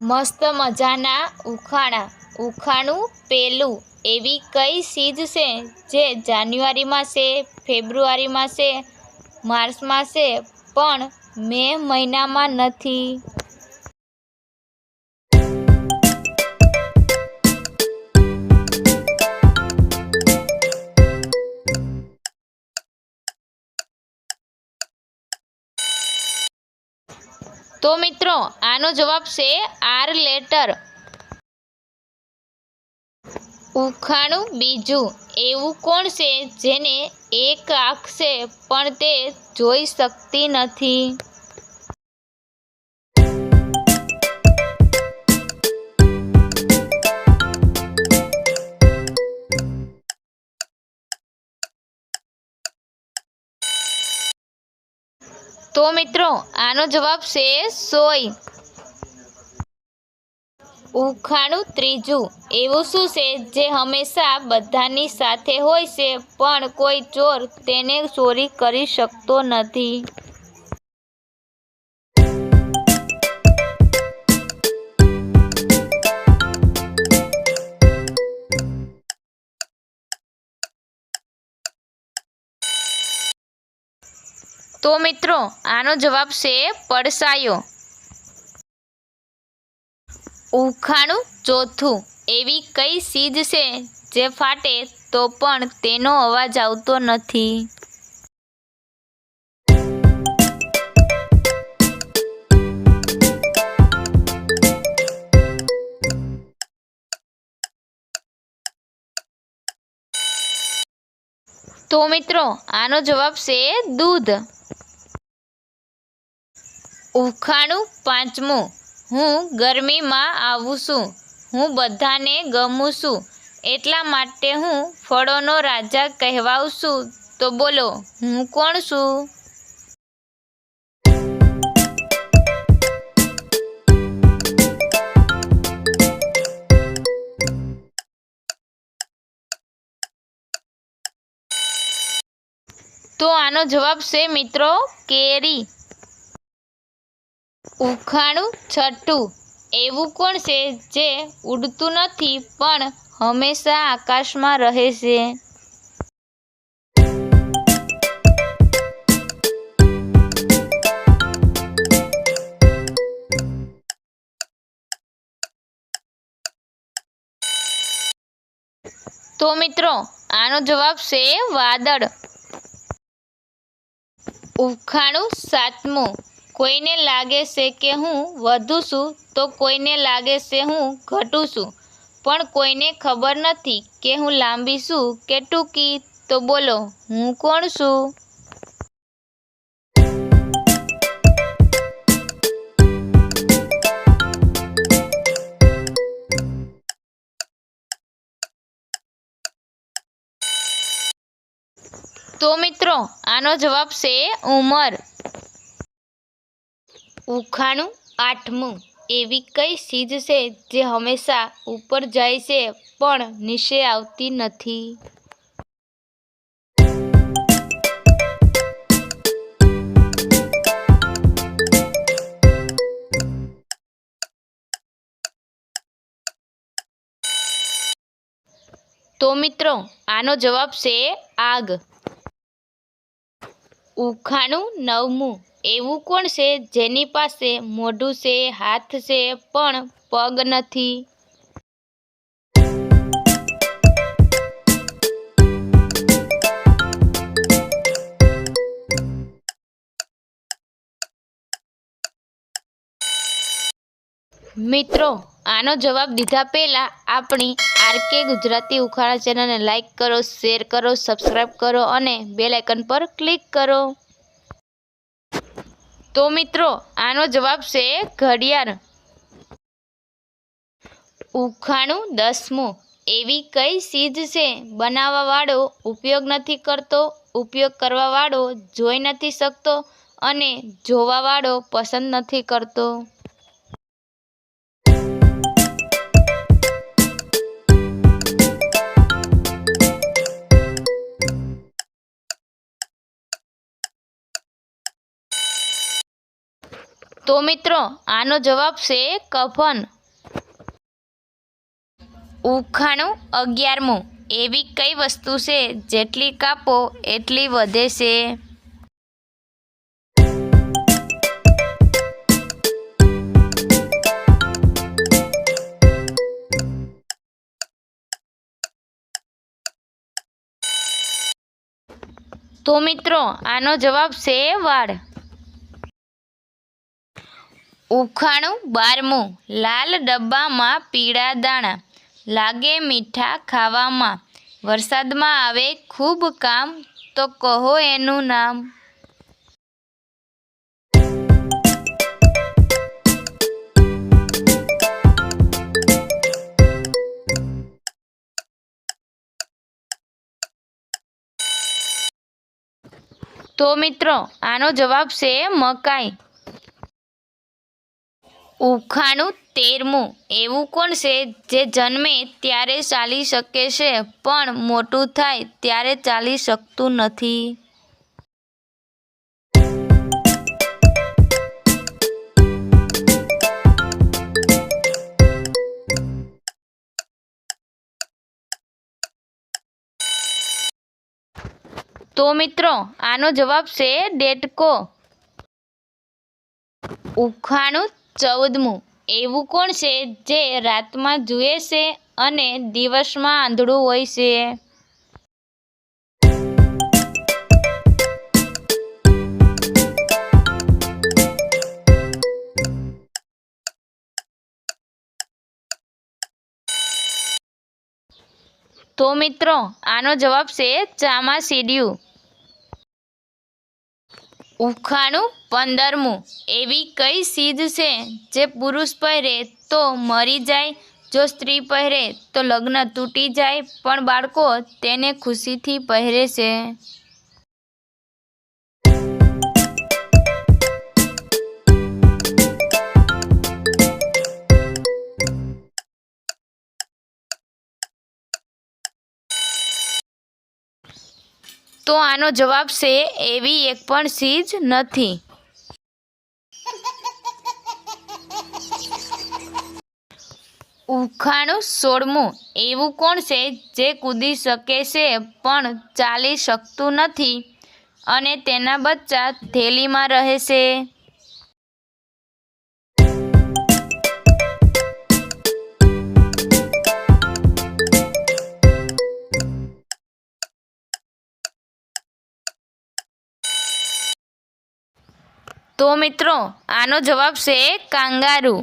મસ્ત મજાના ઉખાણા. ઉખાણું પેલું. એવી કઈ ચીજ છે જે જાન્યુઆરીમાં છે, ફેબ્રુઆરીમાં છે, માર્ચમાં છે, પણ મે મહિનામાં નથી? તો મિત્રો આનો જવાબ છે આર લેટર. ઉખાણું બીજું. એવું કોણ છે જેને એક આંખ છે પણ તે જોઈ શકતી નથી? તો મિત્રો આનો જવાબ છે સોય. ઉખાણું ત્રીજું. એવું શું છે જે હંમેશા બધાની સાથે હોય છે પણ કોઈ ચોર તેને ચોરી કરી શકતો નથી? તો મિત્રો આનો જવાબ છે પડસાયો. ઉખાણું ચોથું. એવી કઈ ચીજ છે જે ફાટે તો પણ તેનો અવાજ આવતો નથી? તો મિત્રો આનો જવાબ છે દૂધ. ઉખાણું પાંચમું. હું ગરમીમાં આવું છું, હું બધાને ગમું છું, એટલા માટે હું ફળોનો રાજા કહેવાઉં છું. તો બોલો હું કોણ છું? તો આનો જવાબ છે મિત્રો કેરી. ઉખાણું છઠ્ઠું. એવું કોણ છે જે ઉડતું નથી પણ હંમેશા આકાશમાં રહે છે? તો મિત્રો આનો જવાબ છે વાદળ. ઉખાણું સાતમું. કોઈને લાગે છે કે હું વધુ છું તો કોઈને લાગે છે હું ઘટું છું, પણ કોઈને ખબર નથી કે હું લાંબી છું કે ટૂંકી. તો બોલો હું કોણ છું? તો મિત્રો આનો જવાબ છે ઉંમર. ઉખાણું આઠમું. એવી કઈ ચીજ છે જે હંમેશા ઉપર જાય છે પણ નીચે આવતી નથી? તો મિત્રો આનો જવાબ છે આગ. ઉખાણું નવમું. એવું કોણ છે જેની પાસે મોઢું છે, હાથ છે, પણ પગ નથી? મિત્રો આનો જવાબ દીધા પહેલાં આપણી આરકે ગુજરાતી ઉખાણા ચેનલને લાઈક કરો, શેર કરો, સબસ્ક્રાઈબ કરો અને બેલ આઇકન પર ક્લિક કરો. તો મિત્રો આનો જવાબ છે ઘડિયાળ. ઉખાણું દસમું. એવી કઈ ચીજ છે બનાવવાવાળો ઉપયોગ નથી કરતો, ઉપયોગ કરવાવાળો જોઈ નથી શકતો અને જોવાવાળો પસંદ નથી કરતો? તો મિત્રો આનો જવાબ છે કફન. ઉખાણું 11મું એવી કઈ વસ્તુ છે જેટલી કાપો એટલી વધે છે? તો મિત્રો આનો જવાબ છે વાળ. ઉખાણું 12મું લાલ ડબ્બામાં પીળા દાણા, લાગે મીઠા ખાવામાં, વરસાદમાં આવે ખૂબ કામ, તો કહો એનું નામ. તો મિત્રો આનો જવાબ છે મકાઈ. ઉખાણું 13મું એવું કોણ છે જે જન્મે ત્યારે ચાલી શકે છે પણ મોટું થાય ત્યારે ચાલી શકતું નથી? તો મિત્રો આનો જવાબ છે ડેટકો. ઉખાણું 14મું એવું કોણ છે જે રાતમાં જુએ છે અને દિવસમાં આંધળું હોય છે? તો મિત્રો આનો જવાબ છે ચામાચીડિયું. ઉખાણું 15મું એવી કઈ ચીજ છે જે પુરુષ પહેરે તો મરી જાય, જો સ્ત્રી પહેરે તો લગ્ન તૂટી જાય, પણ બાળકો તેને ખુશીથી પહેરે છે? તો આનો જવાબ છે એવી એક પણ ચીજ નથી. ઉખાણું 16મું એવું કોણ છે જે કૂદી શકે છે પણ ચાલી શકતું નથી અને તેના બચ્ચા થેલીમાં રહે છે? તો મિત્રો આનો જવાબ છે કાંગારૂ.